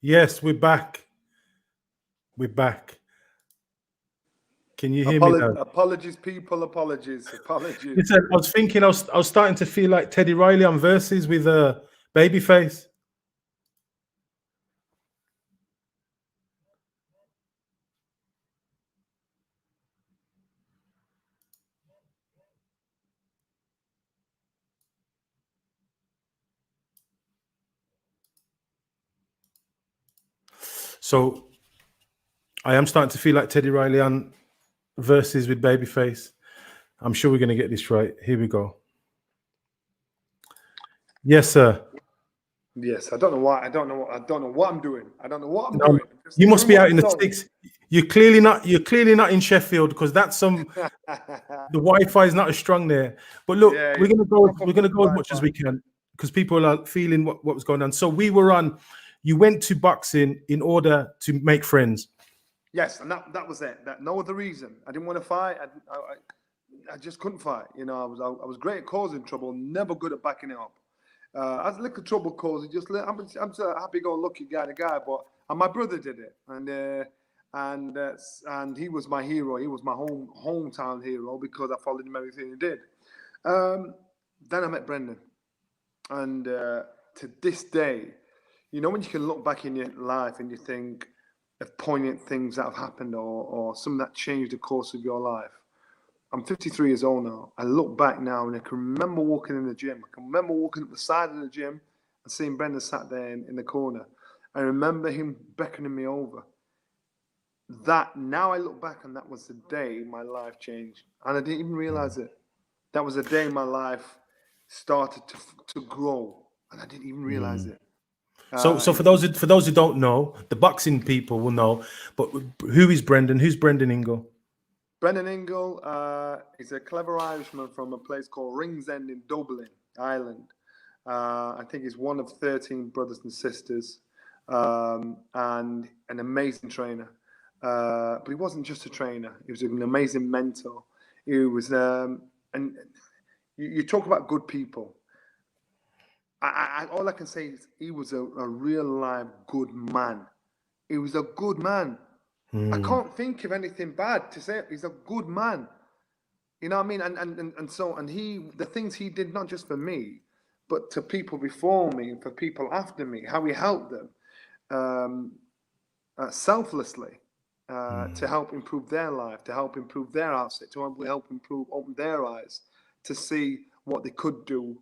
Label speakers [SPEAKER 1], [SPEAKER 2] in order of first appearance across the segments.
[SPEAKER 1] Yes, we're back. We're back. Can you hear me now?
[SPEAKER 2] Apologies, people. Apologies.
[SPEAKER 1] Listen, I was thinking, I was starting to feel like Teddy Riley on Versus with Babyface. So I am starting to feel like Teddy Riley on Versus with Babyface. I'm sure we're going to get this right. Here we go. Yes, sir.
[SPEAKER 2] Yes, I don't know why. I don't know what I'm doing. I don't know what I'm doing.
[SPEAKER 1] You must be out in the sticks. You're clearly not in Sheffield, because that's the Wi-Fi is not as strong there. But look, we're gonna go as much as we can, because people are feeling what was going on. So we were on. You went to boxing in order to make friends.
[SPEAKER 2] Yes, and that was it. That no other reason. I didn't want to fight. I just couldn't fight. You know, I was great at causing trouble, never good at backing it up. I was a little trouble causing. I'm just a happy-go-lucky guy, and my brother did it, and he was my hero. He was my hometown hero, because I followed him everything he did. Then I met Brendan, and to this day, you know, when you can look back in your life and you think of poignant things that have happened, or something that changed the course of your life. I'm 53 years old now. I look back now and I can remember walking in the gym. I can remember walking up the side of the gym and seeing Brendan sat there in the corner. I remember him beckoning me over. Now I look back, and that was the day my life changed. And I didn't even realize it. That was the day my life started to grow, and I didn't even realize it.
[SPEAKER 1] So for those who don't know, the boxing people will know. But who is Brendan? Who's Brendan Ingle?
[SPEAKER 2] Brendan Ingle is a clever Irishman from a place called Ringside in Dublin, Ireland. I think he's one of 13 brothers and sisters, and an amazing trainer. But he wasn't just a trainer; he was an amazing mentor. He was, and you talk about good people. All I can say is he was a real live good man. He was a good man. I can't think of anything bad to say. He's a good man. You know what I mean? And the things he did, not just for me, but to people before me and for people after me, how he helped them selflessly to help improve their life, to help improve their outset, to help open their eyes to see what they could do,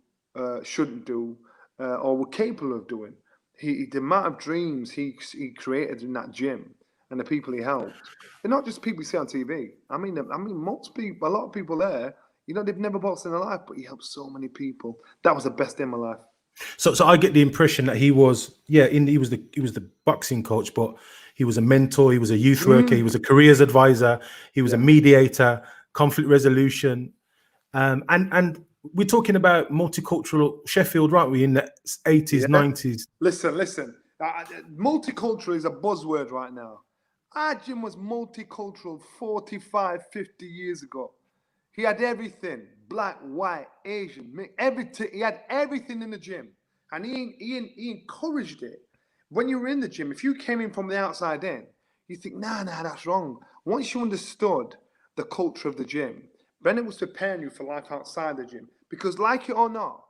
[SPEAKER 2] shouldn't do, or were capable of doing. The amount of dreams he created in that gym, and the people he helped, they're not just people you see on TV. I mean, most people, a lot of people there, you know, they've never boxed in their life, but he helped so many people. That was the best day of my life.
[SPEAKER 1] So I get the impression that he was the boxing coach, but he was a mentor, he was a youth worker, he was a careers advisor, he was a mediator, conflict resolution, and we're talking about multicultural Sheffield, right? We in the 80s, 90s.
[SPEAKER 2] Listen. Multicultural is a buzzword right now. Our gym was multicultural 45, 50 years ago. He had everything: black, white, Asian, everything. He had everything in the gym, and he encouraged it. When you were in the gym, if you came in from the outside in, you think, nah, that's wrong. Once you understood the culture of the gym, Brendan was preparing you for life outside the gym. Because, like it or not,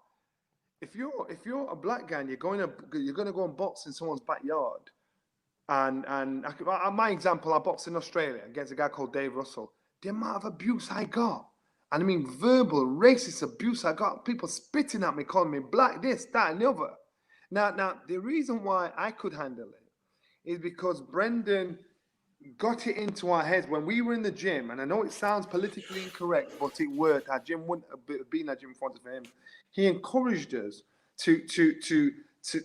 [SPEAKER 2] if you're a black guy and you're going to go and box in someone's backyard, and my example, I boxed in Australia against a guy called Dave Russell. The amount of abuse I got, and I mean verbal, racist abuse I got, people spitting at me, calling me black, this, that, and the other. Now, the reason why I could handle it is because Brendan got it into our heads when we were in the gym, and I know it sounds politically incorrect, but it worked. Our gym wouldn't have been our gym if it wasn't for him. He encouraged us to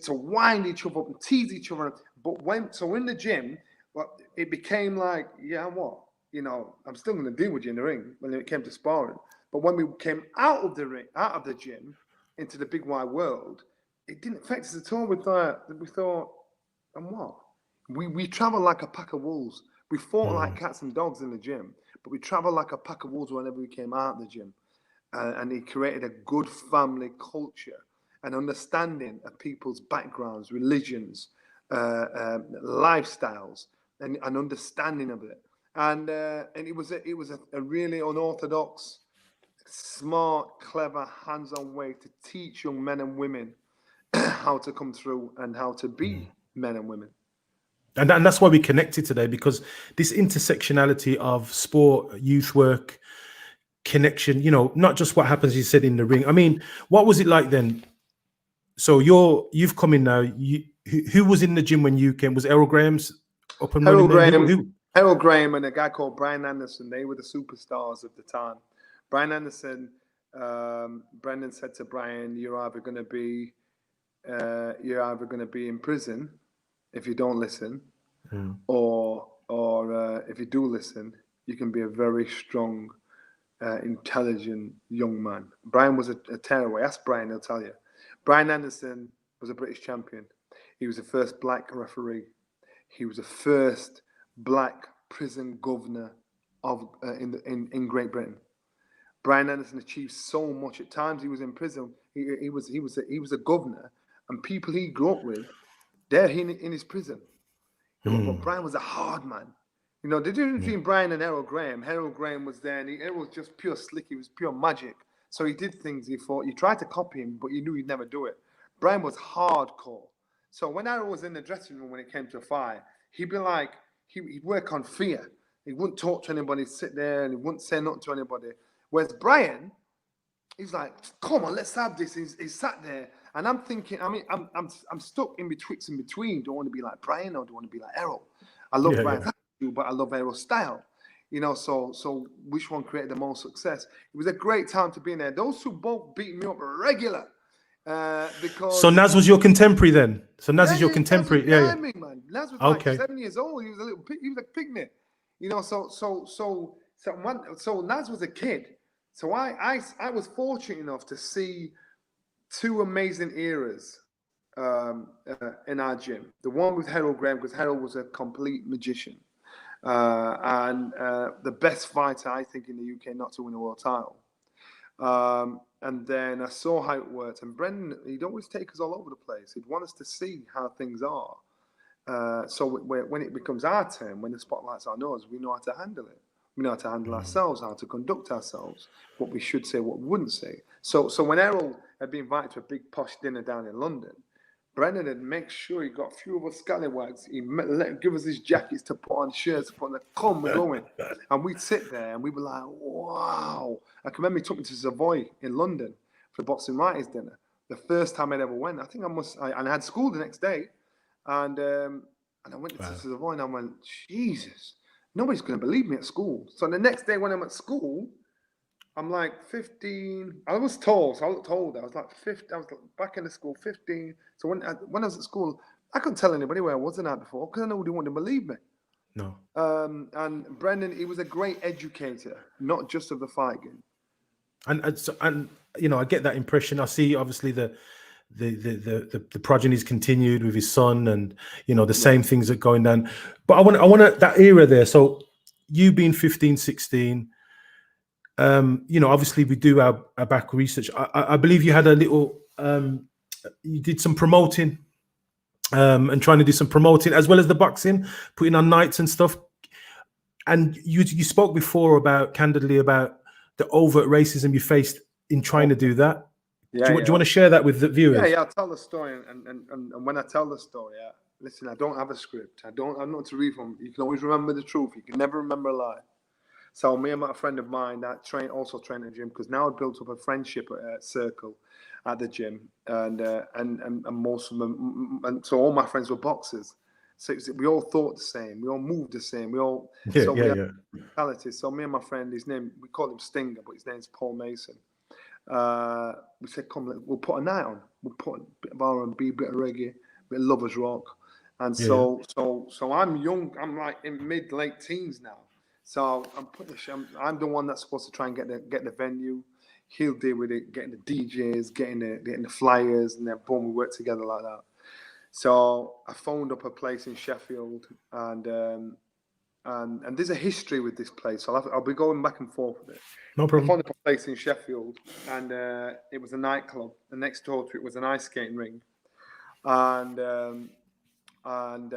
[SPEAKER 2] wind each other up and tease each other. But in the gym, well, it became like, yeah, what? You know, I'm still going to deal with you in the ring when it came to sparring. But when we came out of the gym into the big wide world, it didn't affect us at all. We thought, and what? We travel like a pack of wolves. We fought like cats and dogs in the gym, but we traveled like a pack of wolves whenever we came out of the gym. And he created a good family culture and understanding of people's backgrounds, religions, lifestyles and an understanding of it. And it was a really unorthodox, smart, clever, hands-on way to teach young men and women how to come through and how to be men and women.
[SPEAKER 1] And that's why we connected today, because this intersectionality of sport, youth work, connection, not just what happens, you said, in the ring. I mean, what was it like then? So you've come in now. Who was in the gym when you came? Was Errol Graham's up and running then?
[SPEAKER 2] Errol Graham and a guy called Brian Anderson, they were the superstars of the time. Brian Anderson, Brendan said to Brian, you're either going to be in prison if you don't listen, or if you do listen, you can be a very strong, intelligent young man. Brian was a tearaway. Ask Brian, he'll tell you. Brian Anderson was a British champion. He was the first black referee. He was the first black prison governor in Great Britain. Brian Anderson achieved so much. At times he was in prison. He was a governor, and people he grew up with, they're in his prison. But Brian was a hard man. The difference between Brian and Errol Graham was there, and Errol was just pure slick. He was pure magic. So he did things he thought, you tried to copy him, but you knew he'd never do it. Brian was hardcore. So when Errol was in the dressing room when it came to a fight, he'd be like, he'd work on fear. He wouldn't talk to anybody, sit there, and he wouldn't say nothing to anybody. Whereas Brian, he's like, come on, let's have this. He's sat there, and I'm thinking, I'm stuck in between. Do I want to be like Brian or do I want to be like Errol? I love Brian's attitude, but I love Errol's style. So which one created the most success? It was a great time to be in there. Those two both beat me up regular. Because
[SPEAKER 1] so Naz was your contemporary then. So Naz is your contemporary.
[SPEAKER 2] Yeah. Man. Naz was like 7 years old. He was a picnic. So Naz was a kid. So I was fortunate enough to see two amazing eras in our gym. The one with Errol Graham, because Errol was a complete magician. And the best fighter, I think, in the UK not to win a world title. And then I saw how it worked. And Brendan, he'd always take us all over the place. He'd want us to see how things are. So when it becomes our turn, when the spotlight's on us, we know how to handle it. We know how to handle ourselves, how to conduct ourselves, what we should say, what we wouldn't say. So when Errol had been invited to a big posh dinner down in London, Brendan had make sure he got a few of us scallywags. He give us his jackets to put on, shirts to put on. Come, we're going. And we'd sit there and we were like, wow. I can remember he took me to Savoy in London for boxing writers dinner. The first time I'd ever went. I think I had school the next day. And I went to Savoy and I went, Jesus, nobody's going to believe me at school. So the next day when I'm at school, I'm like 15. I was tall, so I looked older. I was like 15. I was back in the school, 15. So when I was at school, I couldn't tell anybody where I was the night before because nobody wanted to believe me.
[SPEAKER 1] No.
[SPEAKER 2] And Brendan, he was a great educator, not just of the fight game.
[SPEAKER 1] And I get that impression. I see obviously the progeny's continued with his son, and the same things are going down. But I want that era there. So you being 15, 16. Obviously we do our back research. I believe you had a little, you did some promoting, and trying to do some promoting as well as the boxing, putting on nights and stuff. And you spoke before candidly about the overt racism you faced in trying to do that.
[SPEAKER 2] Yeah,
[SPEAKER 1] do you want to share that with the viewers?
[SPEAKER 2] Yeah, I'll tell the story. And when I tell the story, listen, I don't have a script. I'm not to read from. You can always remember the truth. You can never remember a lie. So me and my friend of mine that also trained at the gym, because now I built up a friendship circle at the gym, and most of them, and so all my friends were boxers. So we all thought the same, we all moved the same, we all mentality. So me and my friend, we call him Stinger, but his name's Paul Mason. We said, come, we'll put a night on. We'll put a bit of R&B, a bit of reggae, a bit of lovers rock, and so I'm young. I'm like in late teens now. So I'm the one that's supposed to try and get the venue. He'll deal with it, getting the DJs, getting the flyers, and then boom, we work together like that. So I phoned up a place in Sheffield, and there's a history with this place. So I'll be going back and forth with it.
[SPEAKER 1] No problem.
[SPEAKER 2] I phoned up a place in Sheffield, and it was a nightclub, and next door to it was an ice skating ring, and And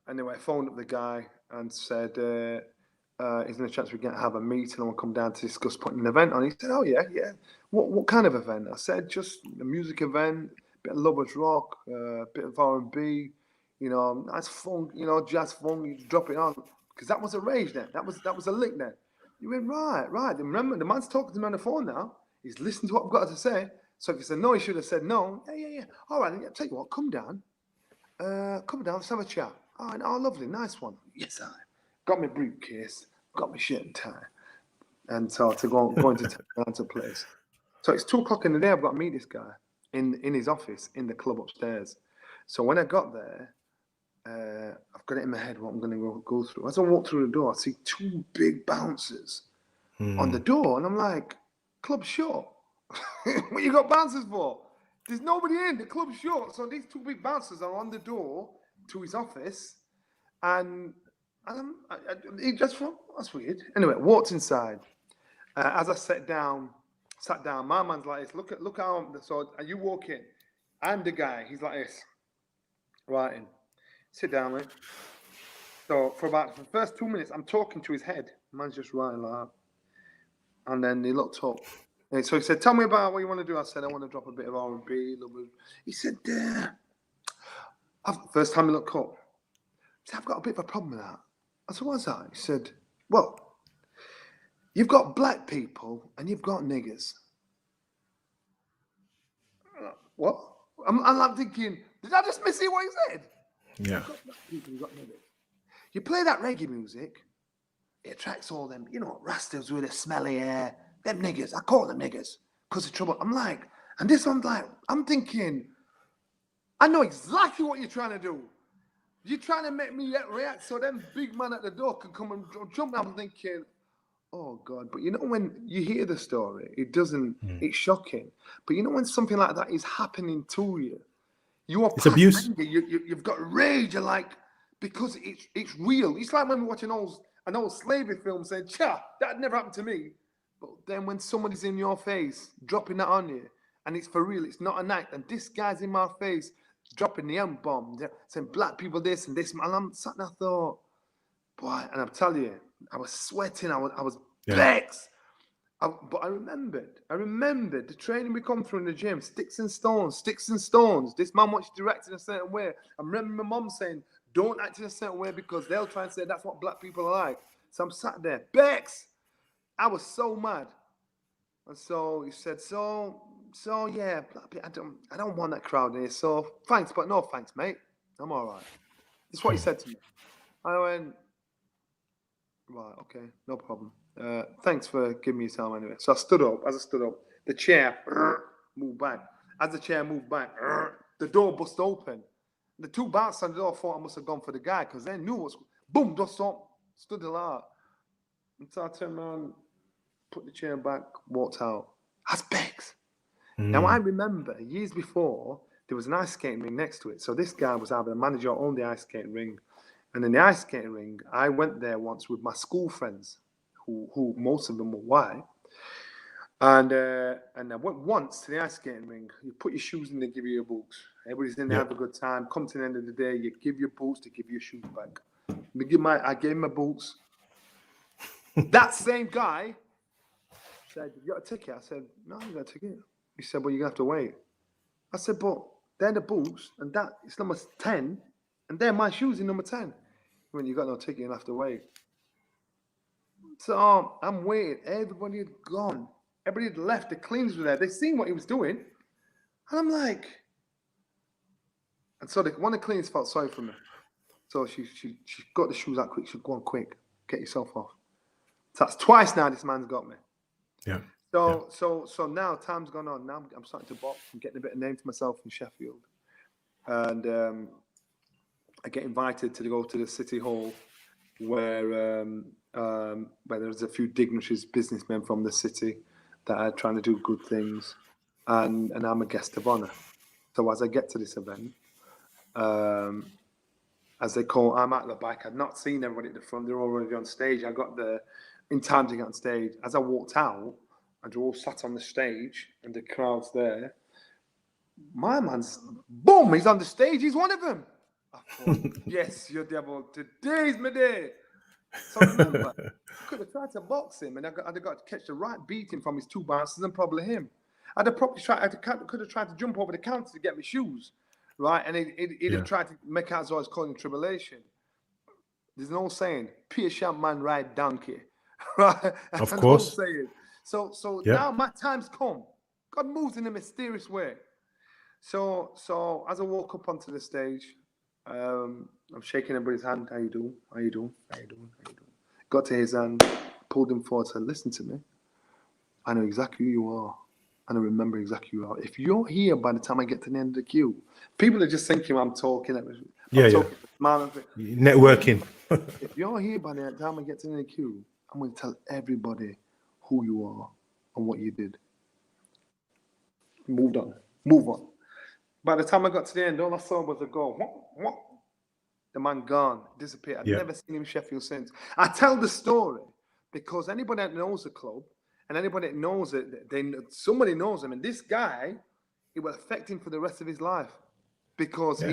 [SPEAKER 2] anyway, I phoned up the guy and said, "Is there a chance we can have a meeting? I want to come down to discuss putting an event on." He said, "Oh yeah, yeah. What kind of event?" I said, "Just a music event, bit of lovers rock, bit of R&B, nice funk, jazz funk. You drop it on because that was a rage then. That was a lick then." You went right. Then remember, the man's talking to me on the phone now. He's listening to what I've got to say. So if he said no, he should have said no. Yeah. All right, I'll tell you what, come down. Let's have a chat. Oh, lovely, nice one. Yes, I got my briefcase, got my shirt and tie, and so to going to town to place. So it's 2:00 in the day. I've got to meet this guy in his office in the club upstairs. So when I got there, I've got it in my head what I'm going to go through. As I walk through the door, I see 2 big bouncers on the door, and I'm like, "Club shut. What you got bouncers for? There's nobody in. The club's shut." So these 2 big bouncers are on the door to his office, and he just thought, "That's weird." Anyway, walked inside. As I sat down, my man's like this. Look how. So you walk in, and the guy, he's like this, writing. Sit down, mate. So for the first 2 minutes, I'm talking to his head. Man's just writing like that. And then he looked up. And so he said, "Tell me about what you want to do." I said, "I want to drop a bit of R&B. He said, first time he looked up, he said, "I've got a bit of a problem with that." I said, "What's that?" He said, "Well, you've got black people and you've got niggers." What? I'm thinking, did I just mishear what he said?
[SPEAKER 1] Yeah.
[SPEAKER 2] You've got black people, you've got niggers. You play that reggae music, it attracts all them, rastas with a smelly hair. Them niggers, I call them niggers because of trouble. I'm like, and this one's like, I'm thinking, I know exactly what you're trying to do. You're trying to make me react so them big man at the door can come and jump. I'm thinking, oh God. But when you hear the story, it's shocking. But when something like that is happening to you, you are
[SPEAKER 1] It's abuse.
[SPEAKER 2] anger. You've got rage. You're like, because it's real. It's like when we watch an old slavery film saying, "Cha, that never happened to me." But then when somebody's in your face, dropping that on you, and it's for real, it's not a night, and this guy's in my face, dropping the M-bomb, saying black people this and this, and I'm sat there, I thought, boy, and I'm telling you, I was sweating, I was vexed. But I remembered the training we come through in the gym, sticks and stones. This man wants you to act in a certain way. I remember my mom saying, "Don't act in a certain way because they'll try and say that's what black people are like." So I'm sat there, Bex. I was so mad. And so he said, so yeah, I don't want that crowd in here. So thanks, but no thanks, mate. I'm all right. That's what he said to me. I went, right, okay, no problem. Thanks for giving me your time anyway. So I stood up. As I stood up, the chair moved back. As the chair moved back, the door bust open. The 2 bouncers on the door thought I must have gone for the guy because they knew what's. Boom, dust up, stood the lot. And so I turned around, put the chair back, walked out. That's Bex. Now I remember years before there was an ice skating ring next to it. So this guy was either the manager or owned the ice skating ring. And in the ice skating ring, I went there once with my school friends, who most of them were white. And I went once to the ice skating ring. You put your shoes in, they give you your boots. Everybody's in there, have a good time. Come to the end of the day, you give your boots, they give you your shoes back. I gave him my boots. That same guy said, "You got a ticket?" I said, "No, you got a ticket." He said, "Well, you're going to have to wait." I said, "But they're the boots, and that it's number 10, and they're my shoes in number 10. When you got no ticket, you'll have to wait." So I'm waiting. Everybody had gone. Everybody had left. The cleaners were there. They seen what he was doing. And I'm like, and so one of the cleaners felt sorry for me. So she got the shoes out quick. She said, "Go on quick. Get yourself off." So that's twice now this man's got me.
[SPEAKER 1] Yeah.
[SPEAKER 2] So now time's gone on. Now I'm starting to box. I'm getting a bit of name to myself in Sheffield. And I get invited to go to the City Hall where there's a few dignitaries, businessmen from the city that are trying to do good things. And I'm a guest of honor. So as I get to this event, as they call, I'm at the back. I'd not seen everybody at the front. They're already on stage. I got there in time to get on stage. As I walked out, and they're all sat on the stage, and the crowd's there. My man's, boom, he's on the stage. He's one of them. I thought, yes, your devil, today's my day. So remember, I could have tried to box him, and I'd have got to catch the right beating from his two bouncers and probably him. I'd have probably could have tried to jump over the counter to get my shoes, right? And he'd have tried to make out as I was causing tribulation. There's no saying, Peter Champ man ride donkey, right?
[SPEAKER 1] Of course.
[SPEAKER 2] No saying. So now my time's come. God moves in a mysterious way. So as I walk up onto the stage, I'm shaking everybody's hand. How you doing? How you doing? How you doing? How you doing? Got to his hand, pulled him forward, said, listen to me. I know exactly who you are. And I remember exactly who you are. If you're here by the time I get to the end of the queue, people are just thinking I'm talking.
[SPEAKER 1] Networking.
[SPEAKER 2] If you're here by the time I get to the end of the queue, I'm going to tell everybody who you are and what you did. Move on. By the time I got to the end, all I saw was a goal. What? The man gone, disappeared. I've never seen him in Sheffield since. I tell the story because anybody that knows the club and anybody that knows it, somebody knows him. And this guy, it will affect him for the rest of his life because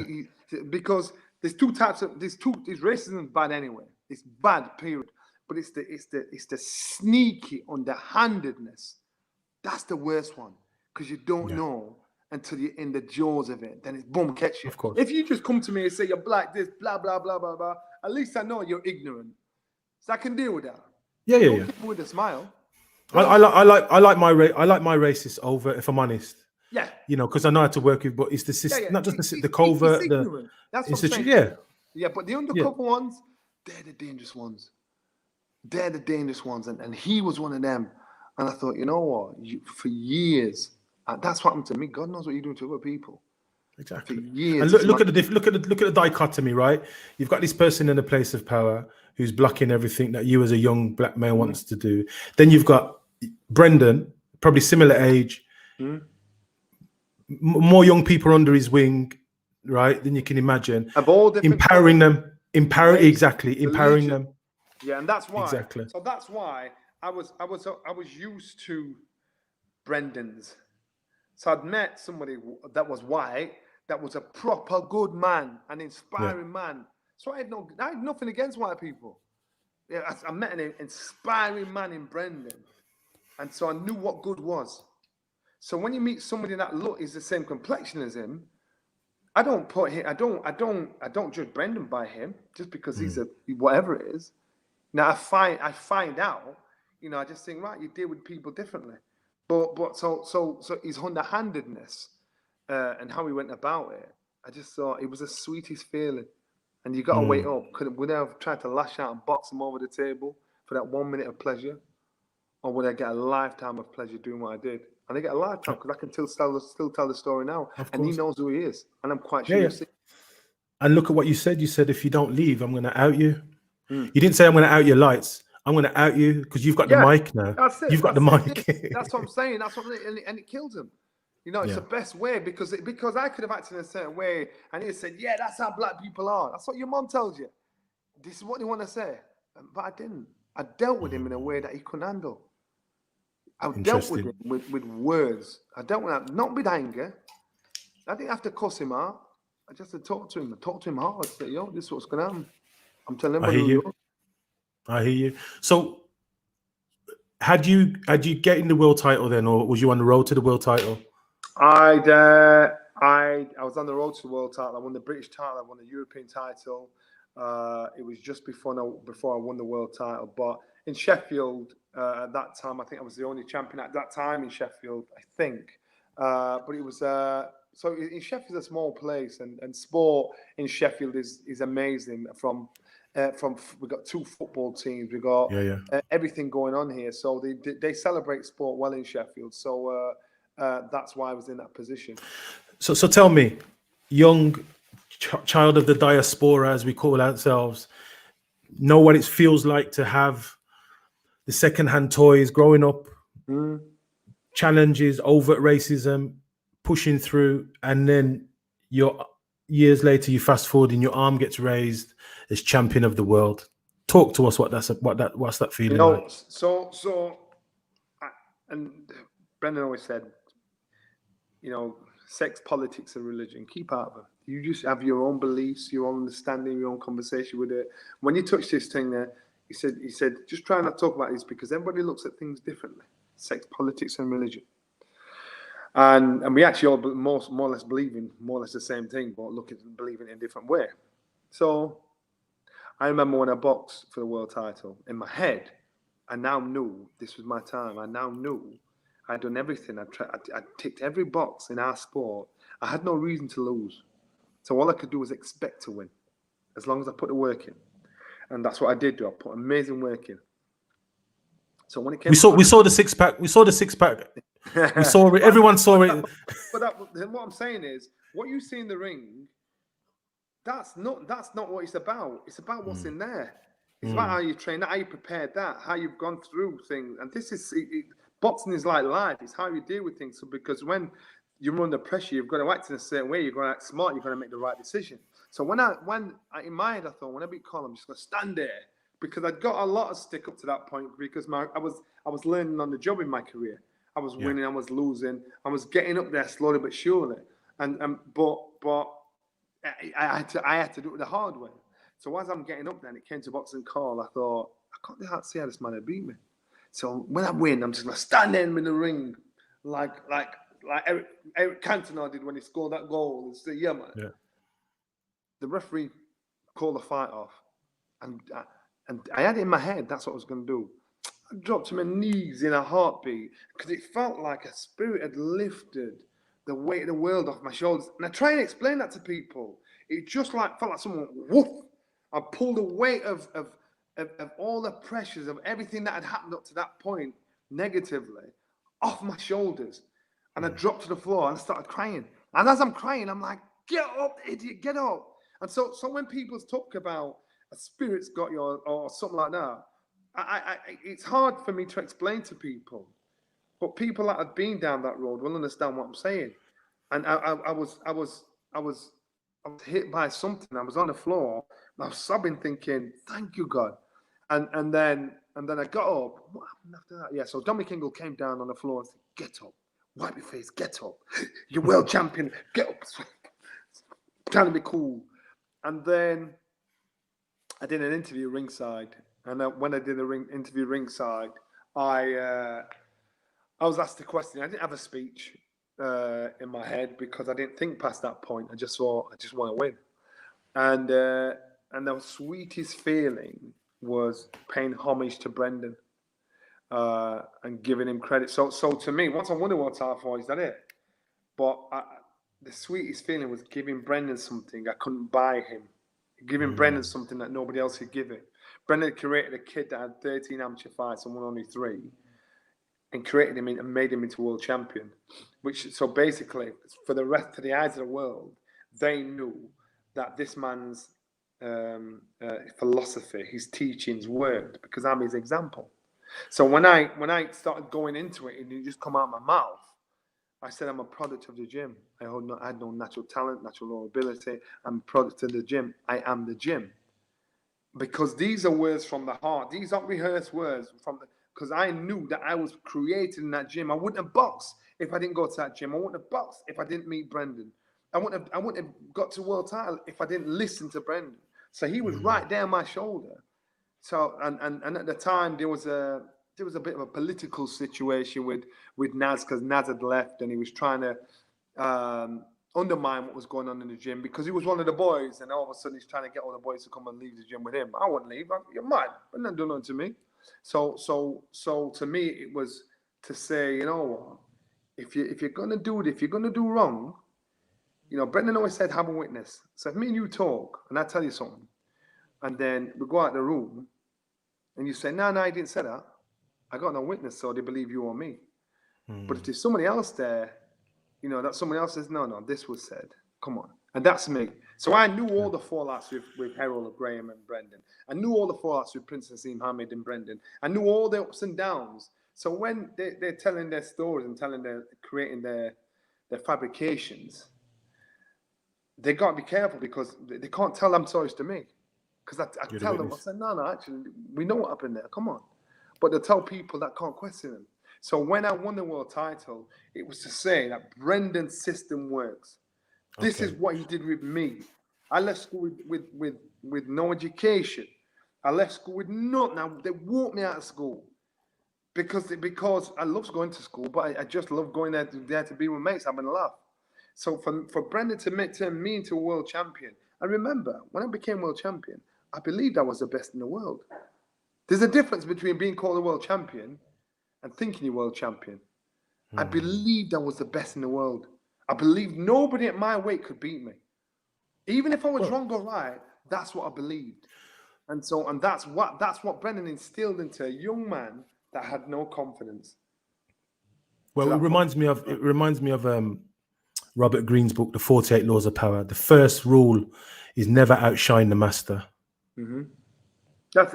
[SPEAKER 2] because there's two types of this racism is bad anyway. It's bad, period. But it's the sneaky underhandedness. That's the worst one because you don't know until you're in the jaws of it. Then it's boom, catch you.
[SPEAKER 1] Of course.
[SPEAKER 2] If you just come to me and say you're black, this, blah, blah, blah, blah, blah, at least I know you're ignorant. So I can deal with that.
[SPEAKER 1] Yeah.
[SPEAKER 2] With a smile.
[SPEAKER 1] I like my racist over, if I'm honest.
[SPEAKER 2] Yeah.
[SPEAKER 1] You know, because I know how to work with, but it's the system, not just the covert, the
[SPEAKER 2] That's
[SPEAKER 1] institution.
[SPEAKER 2] Yeah, but the undercover ones, they're the dangerous ones. They're the dangerous ones. And he was one of them. And I thought, you know what? For years, that's what happened to me. God knows what you're doing to other people.
[SPEAKER 1] Exactly.
[SPEAKER 2] For years,
[SPEAKER 1] and look at the dichotomy, right? You've got this person in a place of power who's blocking everything that you as a young black male wants to do. Then you've got Brendan, probably similar age, more young people under his wing, right? Than you can imagine.
[SPEAKER 2] Of all different
[SPEAKER 1] empowering them, empowering
[SPEAKER 2] religion.
[SPEAKER 1] them.
[SPEAKER 2] Yeah, and that's why.
[SPEAKER 1] Exactly.
[SPEAKER 2] So that's why I was used to Brendan's. So I'd met somebody that was white, that was a proper good man, an inspiring man. So I had nothing against white people. Yeah, I met an inspiring man in Brendan, and so I knew what good was. So when you meet somebody that is the same complexion as him, I don't judge Brendan by him just because he's whatever it is. Now I find out, I just think, right, you deal with people differently. But so his underhandedness and how he went about it, I just thought it was the sweetest feeling. And you got to wait up. Would I have tried to lash out and box him over the table for that 1 minute of pleasure? Or would I get a lifetime of pleasure doing what I did? And I get a lifetime because I can still tell the story now. And he knows who he is. And I'm quite sure.
[SPEAKER 1] And look at what you said. You said, if you don't leave, I'm going to out you. You didn't say I'm going to out your lights. I'm going to out you because you've got the mic now.
[SPEAKER 2] That's it.
[SPEAKER 1] You've got the mic.
[SPEAKER 2] That's what I'm saying. And it kills him. It's the best way because I could have acted in a certain way and he said, yeah, that's how black people are. That's what your mom tells you. This is what they want to say. But I didn't. I dealt with him in a way that he couldn't handle. I dealt with him with words. I dealt with him, not with anger. I didn't have to cuss him out. I just had to talk to him hard. I said, yo, this is what's going to happen. I'm telling him.
[SPEAKER 1] I hear you. So had you get in the world title then, or was you on the road to the world title?
[SPEAKER 2] I was on the road to the world title. I won the British title. I won the European title. It was just before I won the world title. But in Sheffield at that time, I think I was the only champion at that time in Sheffield. I think, but it was so in Sheffield, a small place, and sport in Sheffield is amazing. From we've got 2 football teams. We've got everything going on here. So they celebrate sport well in Sheffield. So. That's why I was in that position. So
[SPEAKER 1] tell me, young child of the diaspora, as we call ourselves, know what it feels like to have the secondhand toys growing up, challenges, overt racism, pushing through, and then years later, you fast forward and your arm gets raised as champion of the world. Talk to us what's that feeling like?
[SPEAKER 2] And Brendan always said, sex, politics, and religion, keep out of them. You just have your own beliefs, your own understanding, your own conversation with it. When you touch this thing there, he said, just try not to talk about this because everybody looks at things differently. Sex, politics, and religion. And we actually all more or less believe in more or less the same thing, but believe in a different way. So I remember when I boxed for the world title, in my head, I now knew this was my time. I now knew I'd done everything. I ticked every box in our sport. I had no reason to lose. So all I could do was expect to win, as long as I put the work in. And that's what I did do. I put amazing work in. So when it came,
[SPEAKER 1] we saw the six pack. We saw the six pack. We saw it. Everyone saw it.
[SPEAKER 2] But what I'm saying is, what you see in the ring, that's not what it's about. It's about what's in there. It's about how you train, how you prepared that, how you've gone through things. And this is boxing is like life. It's how you deal with things. So because when you're under pressure, you've got to act in a certain way. You've got to act smart. You've got to make the right decision. So when in my head, I thought, when I beat Colin, I'm just going to stand there because I'd got a lot of stick up to that point because I was learning on the job in my career. I was winning, I was losing, I was getting up there slowly but surely. But I had to do it the hard way. So as I'm getting up there and it came to boxing call, I thought, I can't see how this man had beat me. So when I win, I'm just going to stand there in the ring like Eric Cantona did when he scored that goal and say, yeah, man. Yeah. The referee called the fight off. And I had it in my head, that's what I was going to do. I dropped to my knees in a heartbeat because it felt like a spirit had lifted the weight of the world off my shoulders. And I try and explain that to people. It just felt like someone, woof. I pulled the weight of all the pressures of everything that had happened up to that point negatively off my shoulders. And I dropped to the floor and I started crying. And as I'm crying, I'm like, get up, idiot, get up. And so when people talk about a spirit's got you or something like that, it's hard for me to explain to people. But people that have been down that road will understand what I'm saying. And I was hit by something. I was on the floor. I was sobbing, thinking, "Thank you, God." And then I got up. What happened after that? Yeah. So Dominic Ingle came down on the floor and said, "Get up, Babyface, get up. You're world champion. Get up." Trying to be cool. And then I did an interview ringside. And when I did an interview ringside, I was asked a question. I didn't have a speech in my head because I didn't think past that point. I just thought, I just want to win. And the sweetest feeling was paying homage to Brendan and giving him credit. So to me, once I won the world title, is that it? But the sweetest feeling was giving Brendan something I couldn't buy him. Giving Brendan something that nobody else could give him. Brendan created a kid that had 13 amateur fights and won only 3, and created him and made him into world champion. So basically, for the rest of the eyes of the world, they knew that this man's philosophy, his teachings worked because I'm his example. So when I started going into it and it just come out of my mouth, I said I'm a product of the gym. I had no natural talent, natural ability. I'm a product of the gym. I am the gym. Because these are words from the heart. These aren't rehearsed words because I knew that I was created in that gym. I wouldn't have boxed if I didn't go to that gym. I wouldn't have boxed if I didn't meet Brendan. I wouldn't have got to world title if I didn't listen to Brendan. So he was right there on my shoulder. So and at the time there was a bit of a political situation with Naz because Naz had left and he was trying to undermine what was going on in the gym because he was one of the boys, and all of a sudden he's trying to get all the boys to come and leave the gym with him. I wouldn't leave. You're mad. But not doing nothing to me. So to me it was to say, you know what, if you're gonna do it, if you're gonna do wrong, you know, Brendan always said have a witness. So if me and you talk and I tell you something, and then we go out the room, and you say, no, I didn't say that. I got no witness, so they believe you or me. But if there's somebody else there, you know, that somebody else says, no, this was said. Come on. And that's me. So I knew all the fallouts with Errol, Graham, and Brendan. I knew all the fallouts with Prince Nassim Hamid and Brendan. I knew all the ups and downs. So when they're telling their stories and creating their fabrications, they got to be careful because they can't tell them stories to me. Because I tell them, I say, no, actually, we know what happened there. Come on. But they tell people that can't question them. So when I won the world title, it was to say that Brendan's system works. This is
[SPEAKER 1] Okay.
[SPEAKER 2] what he did with me. I left school with no education. I left school with nothing. Now they walked me out of school because I love going to school, but I just love going there to be with mates, having a laugh. So for Brendan to turn me into a world champion, I remember when I became world champion, I believed I was the best in the world. There's a difference between being called a world champion and thinking you're world champion. I believed I was the best in the world. I believed nobody at my weight could beat me. Even if I was wrong or right, that's what I believed. And that's what Brendan instilled into a young man that had no confidence.
[SPEAKER 1] Well, it reminds me of Robert Greene's book, The 48 Laws of Power. The first rule is never outshine the master.
[SPEAKER 2] Mm-hmm. But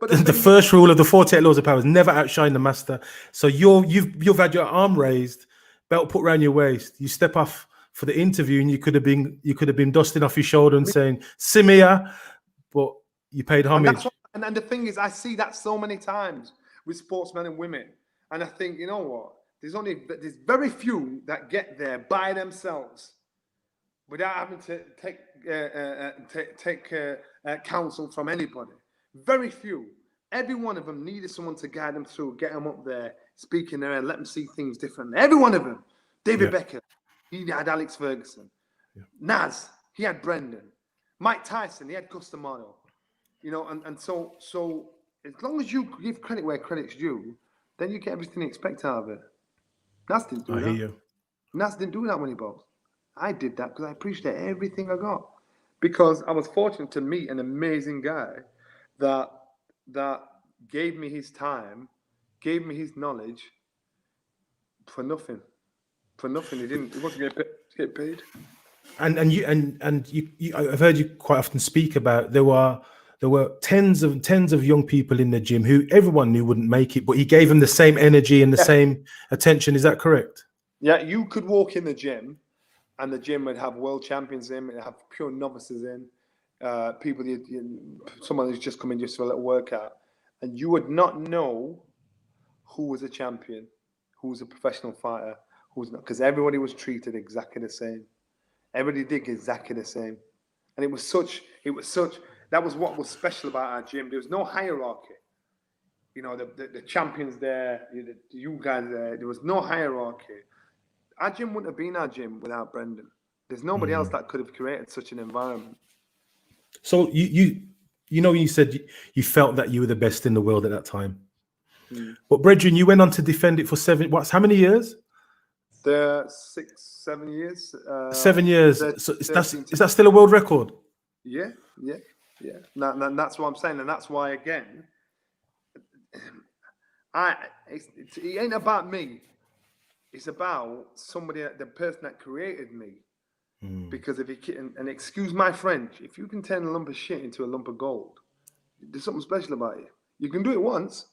[SPEAKER 1] the first rule of the 48 Laws of Power is never outshine the master. So you've had your arm raised, belt put around your waist. You step off for the interview, and you could have been dusting off your shoulder and saying "Simia," but you paid homage.
[SPEAKER 2] And the thing is, I see that so many times with sportsmen and women, and I think, you know what? There's very few that get there by themselves without having to take counsel from anybody. Very few. Every one of them needed someone to guide them through, get them up there, speak in there, and let them see things differently. Every one of them. David Beckham, he had Alex Ferguson. Yeah. Naz, he had Brendan. Mike Tyson, he had Customano. You know, and so as long as you give credit where credit's due, then you get everything you expect out of it. Naz didn't do that. I hear you. Naz didn't do that when he boxed. I did that because I appreciate everything I got. Because I was fortunate to meet an amazing guy that gave me his time, gave me his knowledge for nothing. For nothing. He wasn't going to get paid. And you
[SPEAKER 1] I've heard you quite often speak about there were tens of young people in the gym who everyone knew wouldn't make it, but he gave them the same energy and the same attention. Is that correct?
[SPEAKER 2] Yeah, you could walk in the gym, and the gym would have world champions in, it would have pure novices in, people, someone who's just come in just for a little workout, and you would not know who was a champion, who was a professional fighter, who was not, because everybody was treated exactly the same. Everybody did exactly the same, and it was such. That was what was special about our gym. There was no hierarchy. You know, the champions there, you guys there. There was no hierarchy. Our gym wouldn't have been our gym without Brendan. There's nobody else that could have created such an environment.
[SPEAKER 1] So you said you felt that you were the best in the world at that time. But Brendan, you went on to defend it for how many years?
[SPEAKER 2] 6, 7 years.
[SPEAKER 1] 7 years. So is that still a world record?
[SPEAKER 2] Yeah. And that's what I'm saying, and that's why again, it ain't about me. It's about somebody, the person that created me. Because if you can, and excuse my French, if you can turn a lump of shit into a lump of gold, there's something special about you. You can do it once.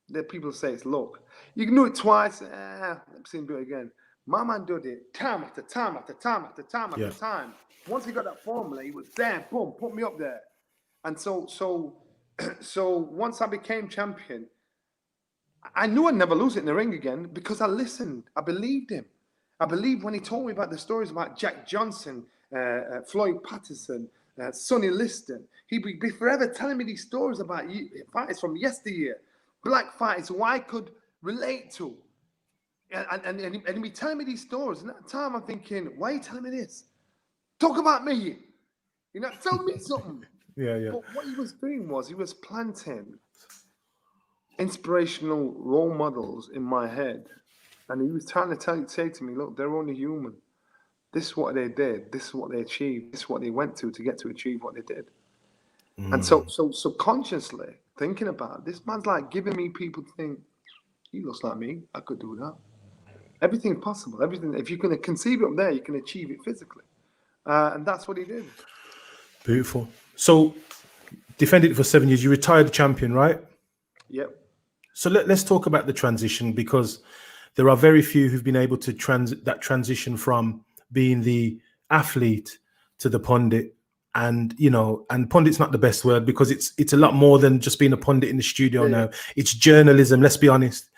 [SPEAKER 2] Then people say it's luck. You can do it twice. Let me see him do it again. My man did it time after time after time after time after time. Once he got that formula, he was there. Boom, put me up there. And so once I became champion, I knew I'd never lose it in the ring again because I listened. I believed him. I believed when he told me about the stories about Jack Johnson, Floyd Patterson, Sonny Liston. He'd be forever telling me these stories about fighters from yesteryear, black fighters who I could relate to. And he'd be telling me these stories. And at the time, I'm thinking, why are you telling me this? Talk about me. You know, tell me something.
[SPEAKER 1] Yeah.
[SPEAKER 2] But what he was doing was he was planting inspirational role models in my head. And he was trying to say to me, look, they're only human. This is what they did. This is what they achieved. This is what they went to get to achieve what they did. And so subconsciously thinking about it, this man's like giving me people to think, he looks like me. I could do that. Everything's possible. Everything. If you can conceive it up there, you can achieve it physically. And that's what he did.
[SPEAKER 1] Beautiful. So defended it for 7 years. You retired champion, right?
[SPEAKER 2] Yep.
[SPEAKER 1] So let's talk about the transition, because there are very few who've been able to transition from being the athlete to the pundit. And, and pundit's not the best word, because it's a lot more than just being a pundit in the studio now. It's journalism, let's be honest.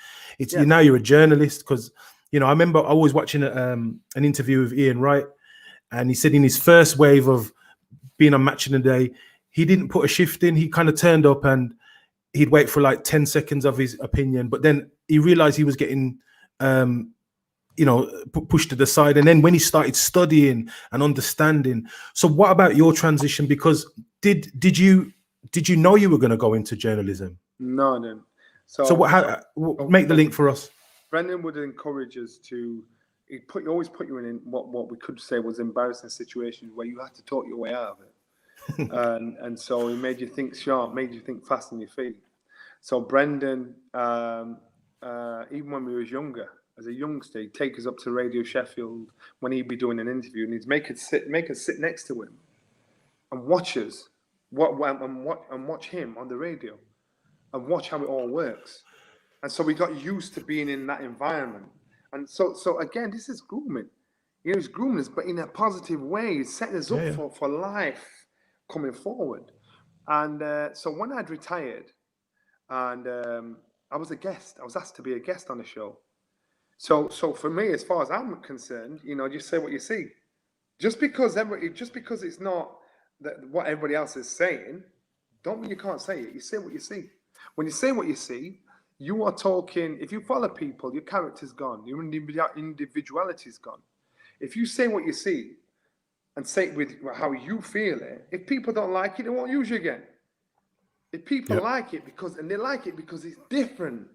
[SPEAKER 1] Now you're a journalist, because, I remember I was watching an interview with Ian Wright, And he said in his first wave of being on Match of the Day, he didn't put a shift in. He kind of turned up and he'd wait for like 10 seconds of his opinion. But then he realized he was getting, pushed to the side. And then when he started studying and understanding. So what about your transition? Because did you know you were going to go into journalism?
[SPEAKER 2] No, I didn't.
[SPEAKER 1] Make the link for us.
[SPEAKER 2] Brendan would encourage us to. He always put you in what we could say was embarrassing situations where you had to talk your way out of it, and so he made you think sharp, made you think fast on your feet. So Brendan, even when we was younger, as a youngster, he'd take us up to Radio Sheffield when he'd be doing an interview, and he'd make us sit next to him, and watch us, and watch him on the radio, and watch how it all works. And so we got used to being in that environment. And so again, this is grooming. It's grooming us, but in a positive way. It's setting us up for life coming forward. And so when I'd retired, and I was a guest, I was asked to be a guest on the show. So for me, as far as I'm concerned, just say what you see. Just because it's not what everybody else is saying, don't mean you can't say it. You say what you see. When you say what you see, you are talking. If you follow people, your character's gone. Your individuality's gone. If you say what you see and say it with how you feel it, if people don't like it, they won't use you again. If people like it because it's different,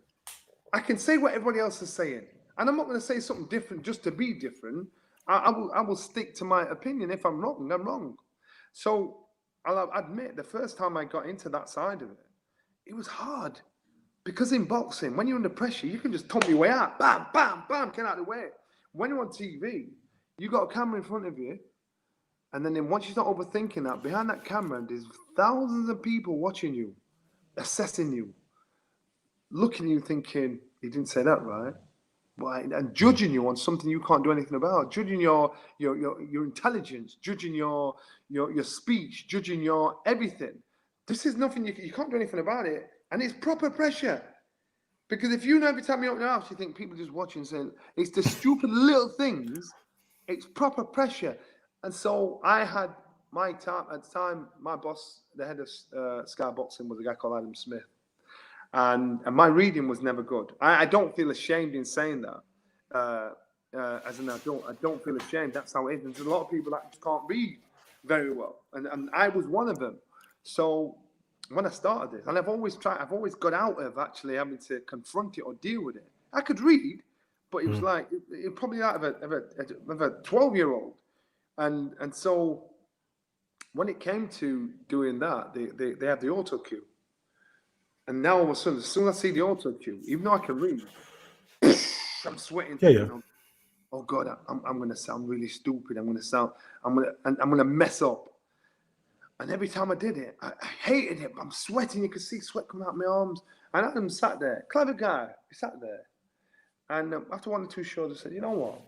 [SPEAKER 2] I can say what everybody else is saying, and I'm not going to say something different just to be different. I will stick to my opinion. If I'm wrong, I'm wrong. So I'll admit, the first time I got into that side of it, it was hard. Because in boxing, when you're under pressure, you can just thump your way out. Bam, bam, bam, get out of the way. When you're on TV, you got a camera in front of you. And then once you start overthinking that, behind that camera, there's thousands of people watching you, assessing you, looking at you thinking, he didn't say that right. And judging you on something you can't do anything about, judging your intelligence, judging your speech, judging your everything. This is nothing, you can't do anything about it. And it's proper pressure. Because if every time you open the house, you think people just watching saying, it's the stupid little things, it's proper pressure. And so I had my time, at the time, my boss, the head of Sky Boxing was a guy called Adam Smith. And my reading was never good. I don't feel ashamed in saying that. As an adult, I don't feel ashamed. That's how it is. And there's a lot of people that just can't read very well. And I was one of them. So when I started this, and I've always got out of actually having to confront it or deal with it. I could read, but it was like it probably out of a 12-year-old, and so when it came to doing that, they have the auto cue, and now all of a sudden, as soon as I see the auto cue, even though I can read, I'm sweating. Oh God, I'm going to sound really stupid. I'm going to mess up. And every time I did it, I hated it. I'm sweating. You could see sweat coming out of my arms. And Adam sat there, clever guy. He sat there. And after one or two shows, I said, you know what?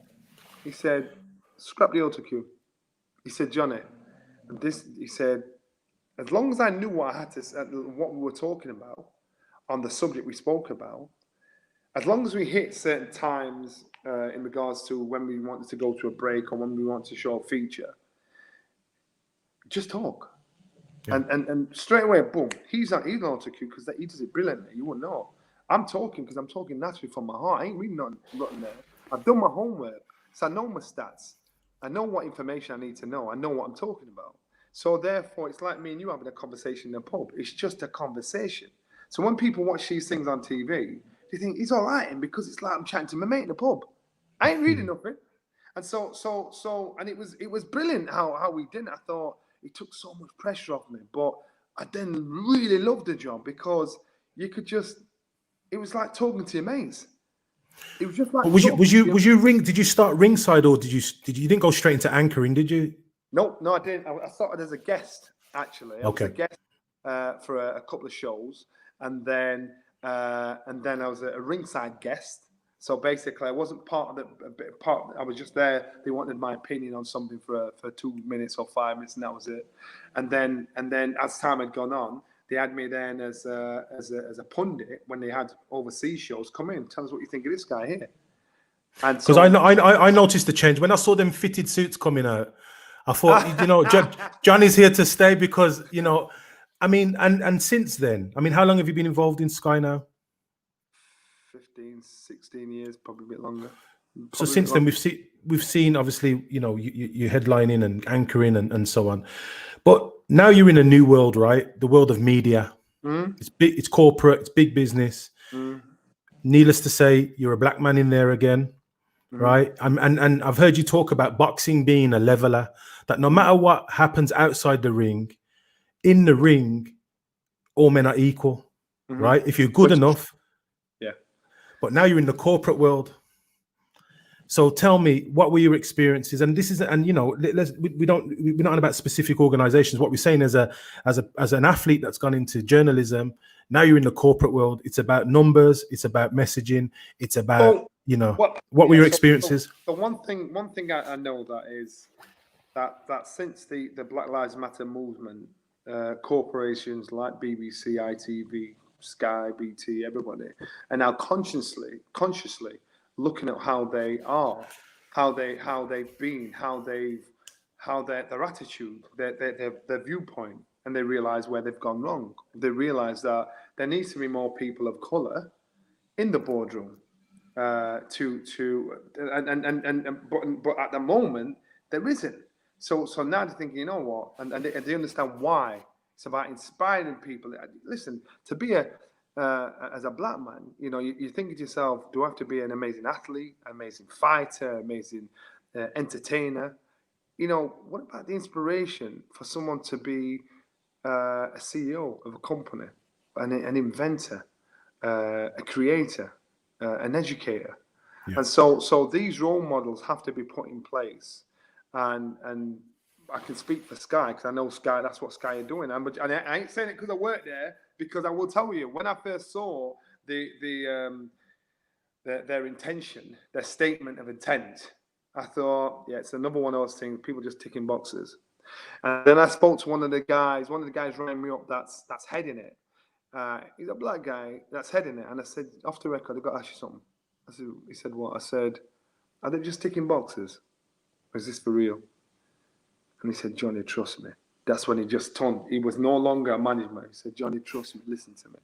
[SPEAKER 2] He said, scrap the auto cue. He said, Johnny, he said, as long as I knew what I had to, what we were talking about on the subject we spoke about, as long as we hit certain times in regards to when we wanted to go to a break or when we wanted to show a feature, just talk. Yeah. And straight away, boom, he's on auto cue because he does it brilliantly. You wouldn't know. I'm talking because I'm talking naturally from my heart. I ain't reading nothing there. I've done my homework, so I know my stats. I know what information I need to know. I know what I'm talking about. So therefore, it's like me and you having a conversation in a pub. It's just a conversation. So when people watch these things on TV, they think he's all right, and because it's like I'm chatting to my mate in the pub. I ain't reading nothing. And so, and it was brilliant how we did it. I thought it took so much pressure off me, but I then really loved the job because you could just, it was like talking to your mates. It was just like.
[SPEAKER 1] Did you start Ringside or you didn't go straight into anchoring? Did you?
[SPEAKER 2] No, I didn't. I started as a guest actually. I was a guest for a couple of shows, and then I was a Ringside guest. So basically, I wasn't part of the part. I was just there. They wanted my opinion on something for 2 minutes or 5 minutes, and that was it. And then as time had gone on, they had me then as a pundit when they had overseas shows. Come in, tell us what you think of this guy here. And
[SPEAKER 1] because I noticed the change when I saw them fitted suits coming out. I thought, Johnny's here to stay because, I mean, and since then, I mean, how long have you been involved in Sky now?
[SPEAKER 2] 15, 16 years, probably a bit longer.
[SPEAKER 1] So since then, we've seen obviously, you headlining and anchoring and so on. But now you're in a new world, right? The world of media. It's big, it's corporate, it's big business. Needless to say, you're a black man in there again, right? And I've heard you talk about boxing being a leveler, that no matter what happens outside the ring, in the ring, all men are equal, right? If you're good enough.
[SPEAKER 2] Yeah.
[SPEAKER 1] But now you're in the corporate world. So tell me, what were your experiences? And this is, and we're not on about specific organizations. What we're saying as an athlete that's gone into journalism, now you're in the corporate world. It's about numbers. It's about messaging. It's about, what were your experiences?
[SPEAKER 2] So one thing I know that is that since the Black Lives Matter movement, corporations like BBC, ITV, Sky, BT, everybody, and now consciously looking at how they are, how they've been, their attitude, their viewpoint, and they realize where they've gone wrong. They realize that there needs to be more people of color in the boardroom. But at the moment there isn't. So now they're thinking, you know what, and they understand why. It's about inspiring people. Listen, to be as a black man, you think to yourself, do I have to be an amazing athlete, amazing fighter, amazing entertainer? What about the inspiration for someone to be a CEO of a company, an inventor, a creator, an educator? Yeah. And so these role models have to be put in place. And I can speak for Sky because I know Sky. That's what Sky are doing. And I ain't saying it because I work there. Because I will tell you, when I first saw their intention, their statement of intent, I thought, yeah, it's another one of those things. People just ticking boxes. And then I spoke to one of the guys. One of the guys rang me up. That's heading it. He's a black guy that's heading it. And I said, off the record, I've got to ask you something. He said, what? I said, are they just ticking boxes? Or is this for real? And he said, Johnny, trust me. That's when he just turned. He was no longer a management. He said, Johnny, trust me, listen to me.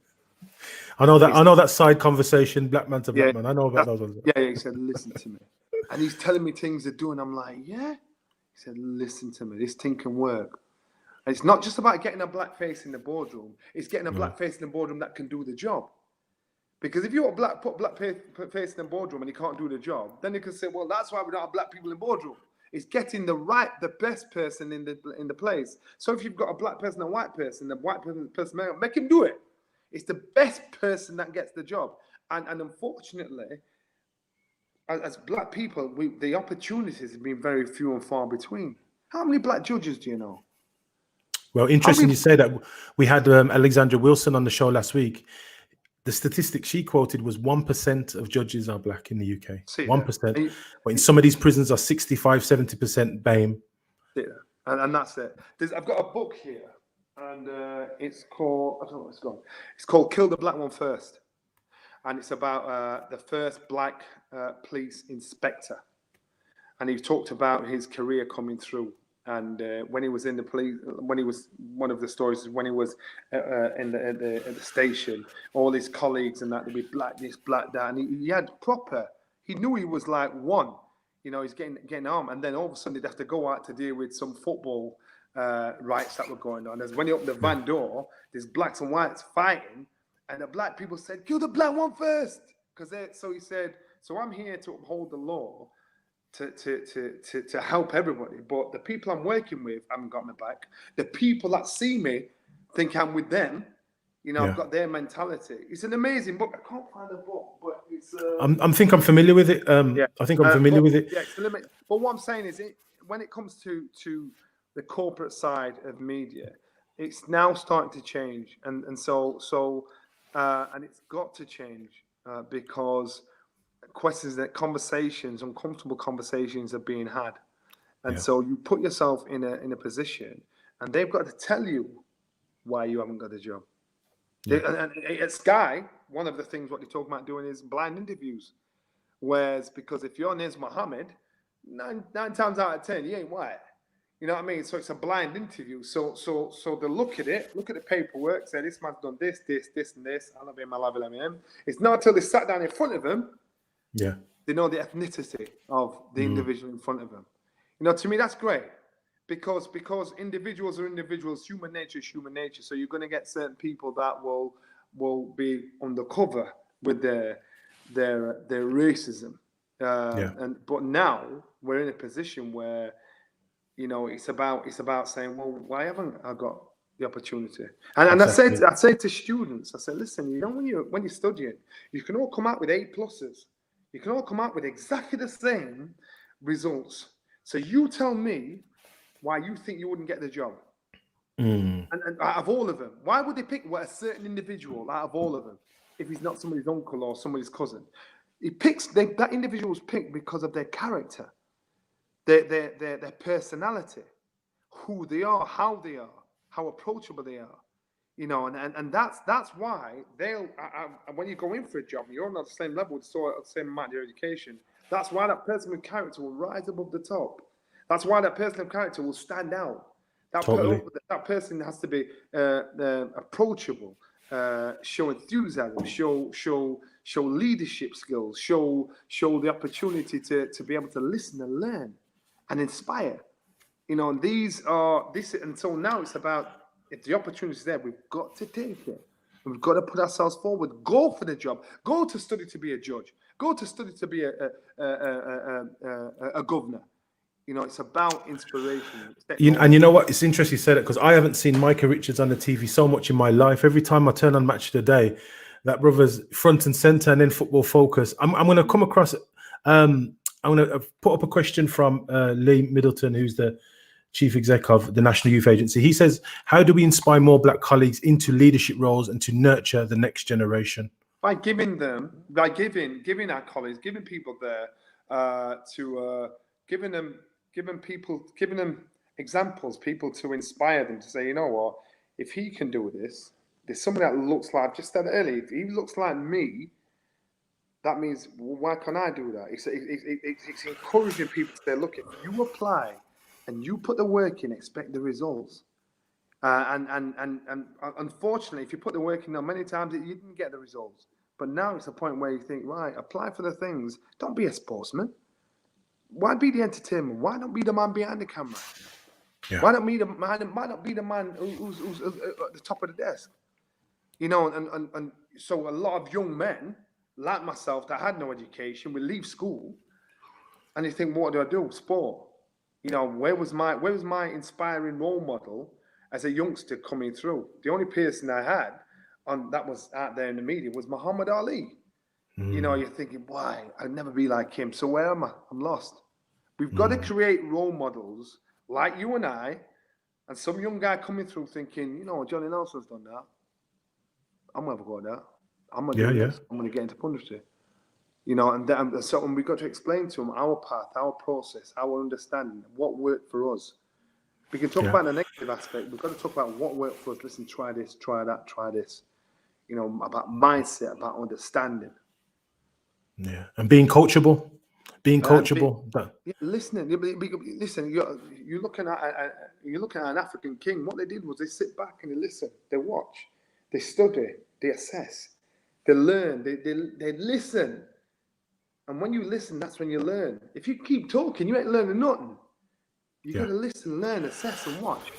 [SPEAKER 1] I know that side conversation, black man to black man. I know about those ones.
[SPEAKER 2] Yeah, he said, listen to me. And he's telling me things to do, and I'm like, yeah. He said, listen to me. This thing can work. And it's not just about getting a black face in the boardroom. It's getting a black face in the boardroom that can do the job. Because if you put black face in the boardroom and he can't do the job, then you can say, well, that's why we don't have black people in the boardroom. It's getting the best person in the place. So if you've got a black person and a white person, the white person, make him do it. It's the best person that gets the job. And unfortunately, as black people, the opportunities have been very few and far between. How many black judges do you know?
[SPEAKER 1] Well, interesting you say that. We had Alexandra Wilson on the show last week. The statistic she quoted was 1% of judges are black in the UK. 1%. But in some of these prisons are 65, 70% BAME.
[SPEAKER 2] Yeah, and that's it. I've got a book here, and it's called, I don't know what it's called. It's called Kill the Black One First. And it's about the first black police inspector. And he talked about his career coming through. And when he was in the police, when he was, one of the stories is when he was at the station, all his colleagues and that, they'd be black this, black that, and he had proper. He knew he was like one, he's getting armed, and then all of a sudden he'd have to go out to deal with some football rights that were going on. As when he opened the van door, there's blacks and whites fighting, and the black people said, "Kill the black one first," so he said, "So I'm here to uphold the law." To help everybody, but the people I'm working with haven't got my back. The people that see me think I'm with them. I've got their mentality. It's an amazing book. I can't find the book, but it's. I
[SPEAKER 1] think I'm familiar with it. I think I'm familiar with it.
[SPEAKER 2] Yeah, it's the limit. But what I'm saying is, when it comes to the corporate side of media, it's now starting to change, and it's got to change because. Questions that uncomfortable conversations are being had, and so you put yourself in a position, and they've got to tell you why you haven't got a job. And at Sky, one of the things what they talk about doing is blind interviews, because if you're Nez Mohammed, nine times out of 10 you ain't white, You know what I mean? So it's a blind interview. So they look at it, look at the paperwork, say this man's done this, and this. I'll not be in my level M. It's not until they sat down in front of him,
[SPEAKER 1] Yeah.
[SPEAKER 2] they know the ethnicity of the individual in front of them. You know, to me, that's great. Because individuals are individuals, human nature is human nature. So you're going to get certain people that will be undercover with their racism. But now we're in a position where, you know, it's about saying, well, why haven't I got the opportunity? And exactly. I say to students, I say, listen, you know, when you're studying, you can all come out with A+. You can all come out with exactly the same results. So you tell me why you think you wouldn't get the job. And out of all of them, why would they pick a certain individual out of all of them if he's not somebody's uncle or somebody's cousin? That individual was picked because of their character, their personality, who they are, how approachable they are. You know, and that's why when you go in for a job, you're on the same level with the same amount of your education. That's why that person with character will rise above the top. That's why that person of character will stand out. That person has to be approachable, show enthusiasm, show leadership skills, show the opportunity to be able to listen and learn and inspire. You know, and so now it's about, if the opportunity is there, we've got to take it. We've got to put ourselves forward. Go for the job. Go to study to be a judge. Go to study to be a governor. You know, it's about inspiration.
[SPEAKER 1] And you know what? It's interesting you said it, because I haven't seen Micah Richards on the TV so much in my life. Every time I turn on Match of the Day, that brother's front and center, and then Football Focus. I'm going to come across. I'm going to put up a question from Lee Middleton, who's the Chief Exec of the National Youth Agency. He says, how do we inspire more Black colleagues into leadership roles and to nurture the next generation?
[SPEAKER 2] By giving our colleagues, giving people there, giving them examples, people to inspire them to say, you know what, if he can do this, there's somebody that looks like, I've just said earlier, if he looks like me, that means, well, why can't I do that? It's encouraging people to say, look, if you apply and you put the work in, expect the results. And unfortunately, if you put the work in, many times you didn't get the results. But now it's a point where you think, right, apply for the things. Don't be a sportsman. Why be the entertainment? Why not be the man behind the camera? Yeah. Why not be the man who's at the top of the desk? You know, and so a lot of young men like myself that had no education will leave school, and you think, what do? Sport. You know, where was my inspiring role model as a youngster coming through? The only person I had that was out there in the media was Muhammad Ali. You know, you're thinking, why? I'd never be like him. So where am I? I'm lost. We've got to create role models like you and I, and some young guy coming through thinking, you know, Johnny Nelson's done that. I'm never going to that. I'm going to do this. I'm going to get into punditry. You know, and so we've got to explain to them our path, our process, our understanding, what worked for us. We can talk about the negative aspect. We've got to talk about what worked for us. Listen, try this, try that, try this. You know, about mindset, about understanding.
[SPEAKER 1] Yeah, and being coachable.
[SPEAKER 2] Listening. Listen, you're looking at an African king. What they did was they sit back and they listen, they watch, they study, they assess, they learn, they listen. And when you listen, that's when you learn. If you keep talking, you ain't learning nothing. You got to listen, learn, assess, and watch.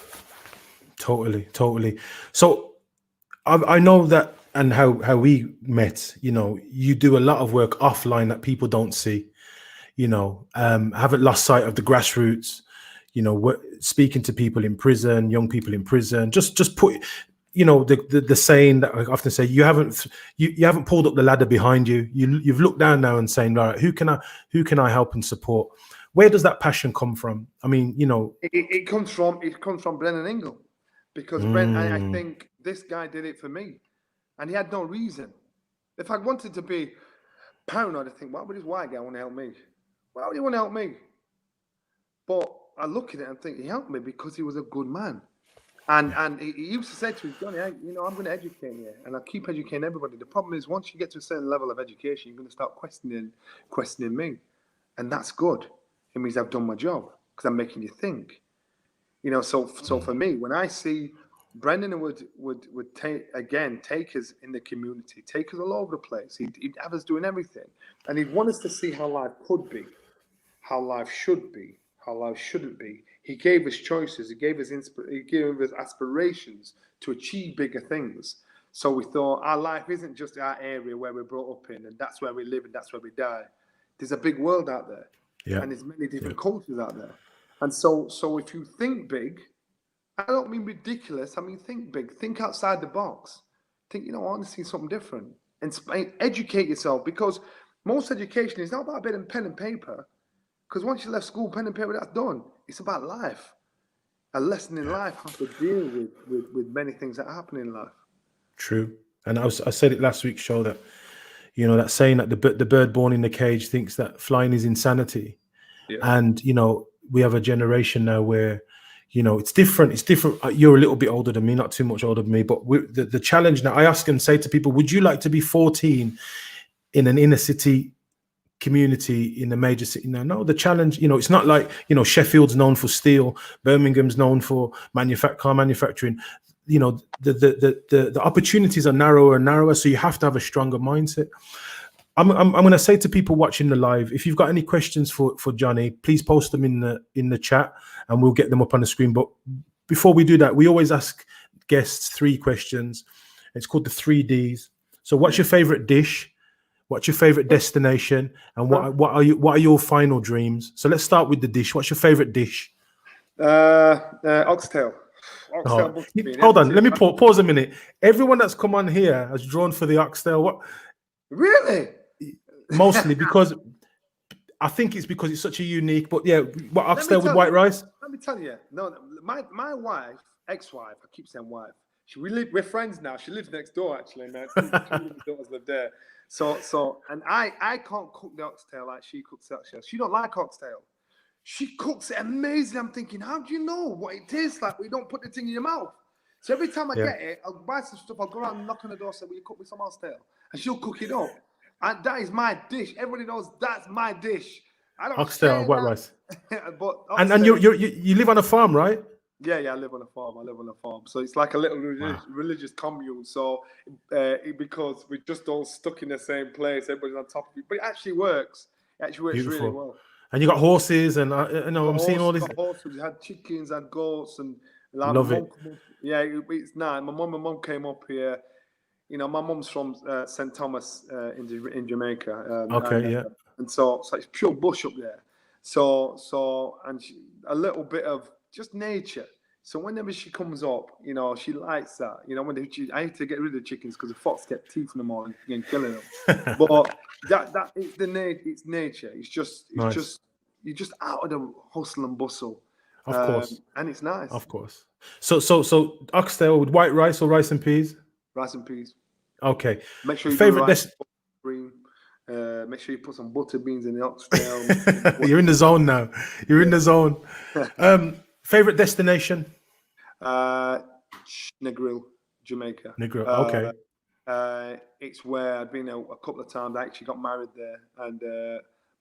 [SPEAKER 1] Totally. So I know that, and how we met. You know, you do a lot of work offline that people don't see. You know, haven't lost sight of the grassroots. You know, speaking to people in prison, young people in prison. Just put, you know, the saying that I often say, you haven't pulled up the ladder behind you. You've looked down now and saying, right, who can I help and support? Where does that passion come from? I mean, you know,
[SPEAKER 2] it comes from Brendan Ingle, because I think this guy did it for me, and he had no reason. If I wanted to be paranoid, I think, why would this white guy want to help me? Why would he want to help me? But I look at it and think he helped me because he was a good man. And he used to say to me, Johnny, you know, I'm going to educate you, and I'll keep educating everybody. The problem is, once you get to a certain level of education, you're going to start questioning me. And that's good. It means I've done my job, because I'm making you think. So for me, when I see Brendan would take us in the community, take us all over the place. He'd have us doing everything, and he'd want us to see how life could be, how life should be, how life shouldn't be. He gave us choices. He gave us aspirations to achieve bigger things. So we thought our life isn't just our area where we're brought up in, and that's where we live and that's where we die. There's a big world out there, and there's many different cultures out there. And so if you think big, I don't mean ridiculous. I mean, think big. Think outside the box. Think, I want to see something different. And educate yourself, because most education is not about a bit of pen and paper. Because once you left school, pen and paper, that's done. It's about life. A lesson in life, how to deal with many things that happen in life.
[SPEAKER 1] True. And I said it last week's show that, that saying that the bird born in the cage thinks that flying is insanity. Yeah. And, we have a generation now where, it's different. It's different. You're a little bit older than me, not too much older than me. But the challenge now, I ask and say to people, would you like to be 14 in an inner city community in a major city? No, the challenge, it's not like, Sheffield's known for steel, Birmingham's known for car manufacturing. The opportunities are narrower and narrower. So you have to have a stronger mindset. I'm going to say to people watching the live, if you've got any questions for Johnny, please post them in the chat and we'll get them up on the screen. But before we do that, we always ask guests 3 questions. It's called the 3 Ds. So what's your favorite dish? What's your favorite destination? And what are your final dreams? So let's start with the dish. What's your favorite dish?
[SPEAKER 2] Oxtail.
[SPEAKER 1] Hold on, let me pause a minute. Everyone that's come on here has drawn for the oxtail. What?
[SPEAKER 2] Really?
[SPEAKER 1] Mostly because I think it's because it's such a unique. But yeah, what oxtail with white rice?
[SPEAKER 2] Let me tell you. No, my wife, ex-wife. I keep saying wife. We're friends now. She lives next door actually. Man, 2 daughters live there. So, and I can't cook the oxtail like she cooks the oxtail. She don't like oxtail. She cooks it amazing. I'm thinking, how do you know what it tastes like? We don't put the thing in your mouth. So every time I get it, I'll buy some stuff. I'll go around and knock on the door and say, will you cook me some oxtail? And she'll cook it up. And that is my dish. Everybody knows that's my dish. I don't
[SPEAKER 1] oxtail and white rice.
[SPEAKER 2] But
[SPEAKER 1] oxtail, and you live on a farm, right?
[SPEAKER 2] Yeah, I live on a farm. So it's like a little religious commune. So because we're just all stuck in the same place, everybody's on top of it. But it actually works. It actually works really well.
[SPEAKER 1] And you got horses, and I'm seeing all this.
[SPEAKER 2] Horses, we had chickens, had goats, and
[SPEAKER 1] love it.
[SPEAKER 2] Yeah, it's nice. My mum came up here. My mum's from St. Thomas in Jamaica. And so it's pure bush up there. So and a little bit of just nature. So whenever she comes up, she likes that. I hate to get rid of the chickens because the fox get teeth in them all and killing them. But that it's it's nature. It's just you're just out of the hustle and bustle.
[SPEAKER 1] Of course.
[SPEAKER 2] And it's nice.
[SPEAKER 1] Of course. So oxtail with white rice or rice and peas?
[SPEAKER 2] Rice and peas.
[SPEAKER 1] Okay.
[SPEAKER 2] Make sure you favorite make sure you put some butter beans in the oxtail.
[SPEAKER 1] You're in the zone now. You're in the zone. Favorite destination?
[SPEAKER 2] Negril, Jamaica.
[SPEAKER 1] Negril, okay.
[SPEAKER 2] It's where I've been a couple of times. I actually got married there, and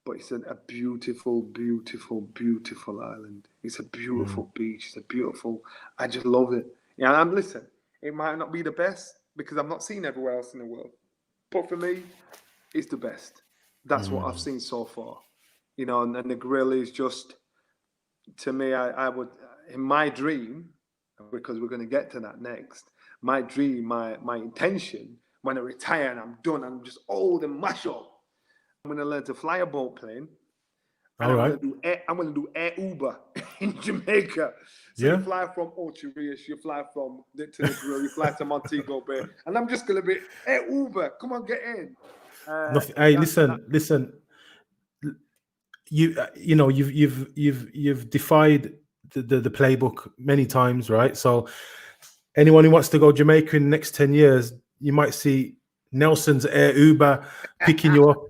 [SPEAKER 2] but it's a beautiful, beautiful, beautiful island. It's a beautiful beach. It's a beautiful. I just love it. Yeah, listen. It might not be the best because I've not seen everywhere else in the world, but for me, it's the best. That's what I've seen so far. And the grill is just. To me, I would, in my dream, because we're going to get to that next, my dream, my intention, when I retire and I'm done, I'm just old and mash up, I'm going to learn to fly a boat plane.
[SPEAKER 1] All right.
[SPEAKER 2] I'm going to do air Uber in Jamaica. So you fly from Ocho Rios, you fly to the grill, you fly to Montego Bay, and I'm just going to be air Uber. Come on, get in.
[SPEAKER 1] Listen. You've defied the playbook many times, right? So anyone who wants to go Jamaica in the next 10 years, you might see Nelson's Air Uber picking you up.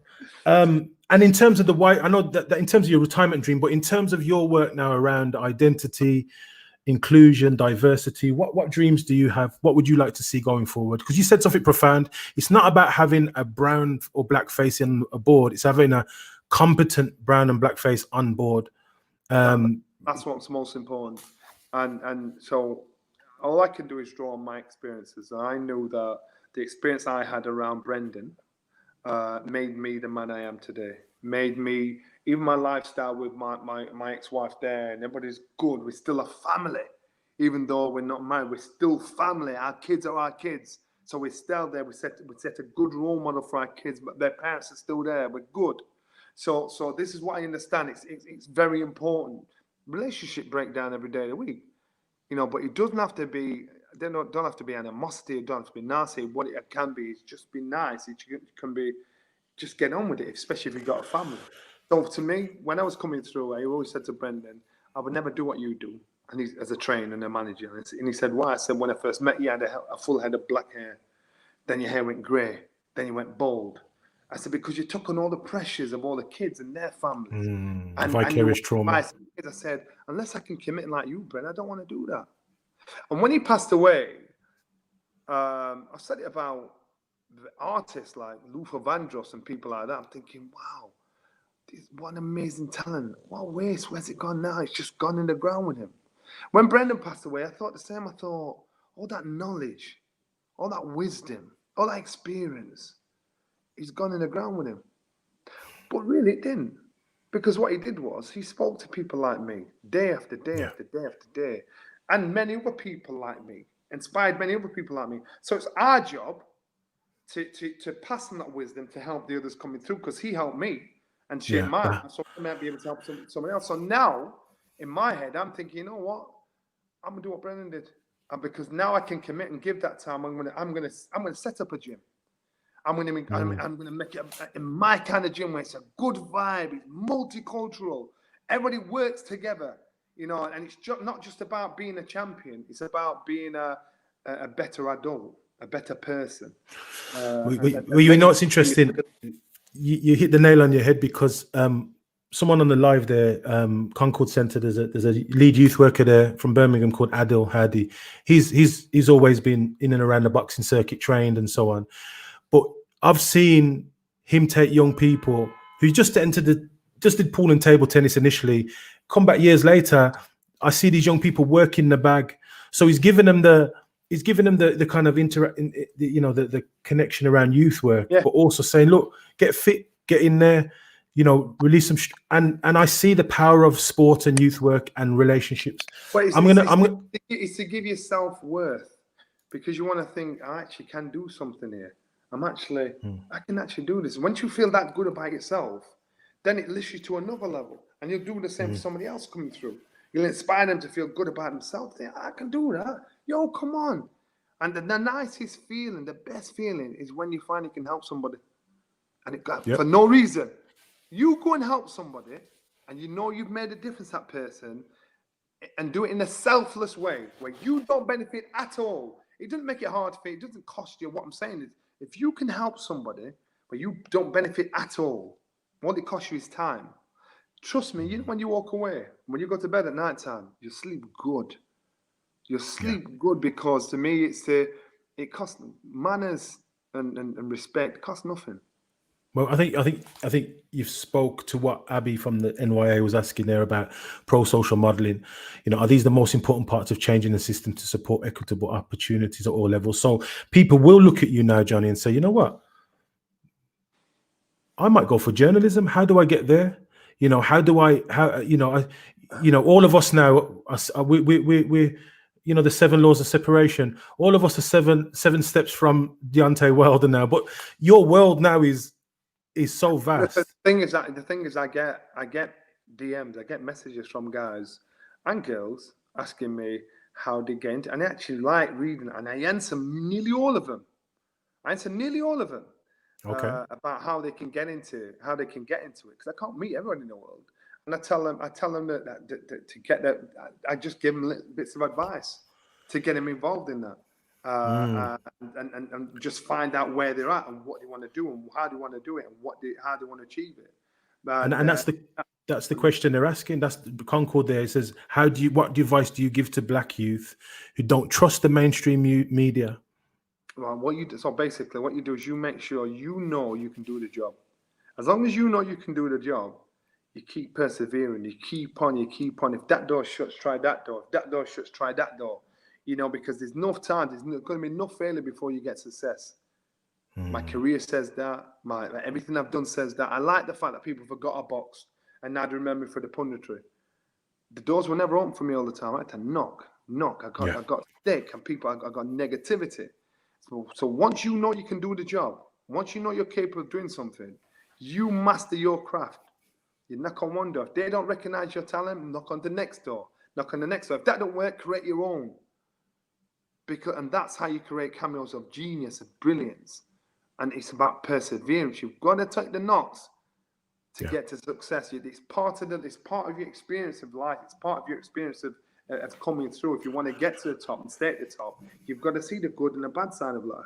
[SPEAKER 1] And in terms of I know that in terms of your retirement dream, but in terms of your work now around identity, inclusion, diversity, what dreams do you have? What would you like to see going forward? Because you said something profound. It's not about having a brown or black face in a board. It's having a competent brown and black face on board.
[SPEAKER 2] That's what's most important. And so all I can do is draw on my experiences. I knew that the experience I had around Brendan made me the man I am today. Made me, even my lifestyle with my ex-wife there, and everybody's good. We're still a family. Even though we're not married, we're still family. Our kids are our kids. So we're still there. We set a good role model for our kids, but their parents are still there. We're good. So this is what I understand. It's very important. Relationship breakdown every day of the week. But it doesn't have to be. They don't have to be animosity. It don't have to be nasty. What it can be is just be nice. It can be just get on with it, especially if you've got a family. So to me, when I was coming through, I always said to Brendan, I would never do what you do. And he's as a trainer and a manager. And he said, why? I said, when I first met you, you had a full head of black hair. Then your hair went grey. Then you went bald. I said, because you took on all the pressures of all the kids and their families. And
[SPEAKER 1] vicarious trauma.
[SPEAKER 2] I said, unless I can commit like you, Bren, I don't want to do that. And when he passed away, I said it about the artists like Luther Vandross and people like that. I'm thinking, wow, what an amazing talent. What waste? Where's it gone now? It's just gone in the ground with him. When Brendan passed away, I thought the same. I thought, all that knowledge, all that wisdom, all that experience, he's gone in the ground with him. But really, it didn't. Because what he did was he spoke to people like me day after day after day after day. And many other people like me, inspired many other people like me. So it's our job to pass on that wisdom to help the others coming through, because he helped me and share mine. So I might be able to help someone else. So now, in my head, I'm thinking, you know what? I'm gonna do what Brendan did, and because now I can commit and give that time. I'm gonna set up a gym. I'm gonna make it in my kind of gym where it's a good vibe. It's multicultural. Everybody works together. And it's not just about being a champion. It's about being a better adult, a better person.
[SPEAKER 1] It's interesting. You hit the nail on your head, because someone on the live there, Concord Centre, there's a lead youth worker there from Birmingham called Adil Hadi. He's always been in and around the boxing circuit, trained and so on. But I've seen him take young people who just did pool and table tennis initially, come back years later. I see these young people working the bag. So he's giving them the kind of the connection around youth work, but also saying, look, get fit, get in there, release some. And I see the power of sport and youth work and relationships.
[SPEAKER 2] But it's to give you self-worth, because you want to think, I actually can do something here. I can actually do this. Once you feel that good about yourself, then it lifts you to another level, and you'll do the same for somebody else coming through. You'll inspire them to feel good about themselves. I can do that. Yo, come on. And the nicest feeling, the best feeling, is when you finally can help somebody, and for no reason. You go and help somebody, and you've made a difference to that person, and do it in a selfless way where you don't benefit at all. It doesn't make it hard for you. It doesn't cost you. What I'm saying is, if you can help somebody, but you don't benefit at all, what it costs you is time. Trust me, when you walk away, when you go to bed at night time, you sleep good. You sleep good, because to me, it costs manners and respect. Costs nothing.
[SPEAKER 1] Well, I think you've spoke to what Abby from the NYA was asking there about prosocial modeling. Are these the most important parts of changing the system to support equitable opportunities at all levels? So people will look at you now, Johnny, and say, you know what? I might go for journalism. How do I get there? All of us now, we the 7 laws of separation. All of us are seven steps from Deontay Wilder now, but your world now is so vast.
[SPEAKER 2] The thing is, I get DMs, I get messages from guys and girls asking me how they get into, and I actually like reading, and I answer nearly all of them. Okay. About how they can get into it, because I can't meet everyone in the world, and I tell them that to get that, I just give them little bits of advice to get them involved in that. And just find out where they're at and what they want to do and how they want to do it and how they want to achieve it.
[SPEAKER 1] And that's the question they're asking. That's the Concord there. It says, what advice do you give to Black youth who don't trust the mainstream media?
[SPEAKER 2] Well, so basically what you do is you make sure you can do the job. As long as you know you can do the job, You keep persevering. You keep on. If that door shuts, try that door. If that door shuts, try that door. You know, because there's enough time. There's going to be enough failure before you get success. My career says that. Everything I've done says that. I like the fact that people forgot I boxed and now they remember me for the punditry. The doors were never open for me all the time. I had to knock. I got thick and people. I got negativity. So once you know you can do the job, once you know you're capable of doing something, you master your craft. You knock on one door. If they don't recognize your talent, knock on the next door. Knock on the next door. If that don't work, create your own. And that's how you create cameos of genius, of brilliance. And it's about perseverance. You've got to take the knocks to get to success. It's part of your experience of life. It's part of your experience of coming through. If you want to get to the top and stay at the top, you've got to see the good and the bad side of life.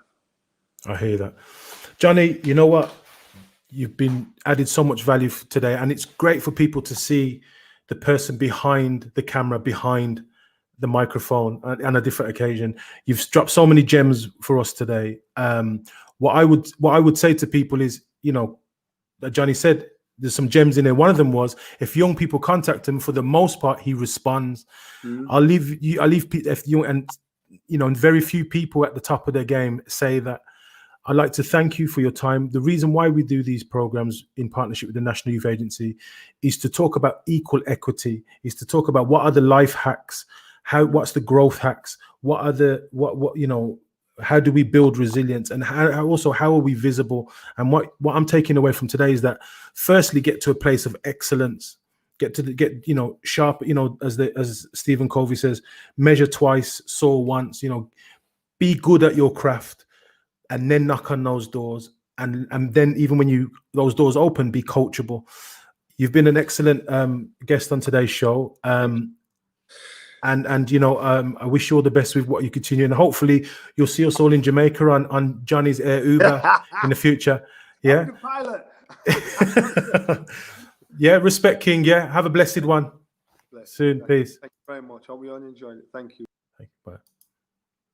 [SPEAKER 1] I hear that. Johnny, you know what? You've been added so much value today, and it's great for people to see the person behind the camera, behind the microphone on a different occasion. You've dropped so many gems for us today. What I would say to people is, you know, that Johnny said there's some gems in there. One of them was, if young people contact him, for the most part, he responds. I'll leave if you, and you know, and very few people at the top of their game say that. I'd like to thank you for your time. The reason why we do these programs in partnership with the National Youth Agency is to talk about equal equity, is to talk about what are the life hacks, what's the growth hacks, what you know, how do we build resilience, and how are we visible? And what I'm taking away from today is that, firstly, get to a place of excellence, get you know, sharp, you know, as Stephen Covey says, measure twice, soar once, you know, be good at your craft. And then knock on those doors, and then even when those doors open, be coachable. You've been an excellent guest on today's show, and you know, I wish you all the best with what you continue, and hopefully you'll see us all in Jamaica on Johnny's Air Uber in the future. Yeah, yeah. Respect King. Yeah, have a blessed one. Soon. Peace.
[SPEAKER 2] Thank you very much. I hope you all enjoyed it. Thank you.
[SPEAKER 1] Bye.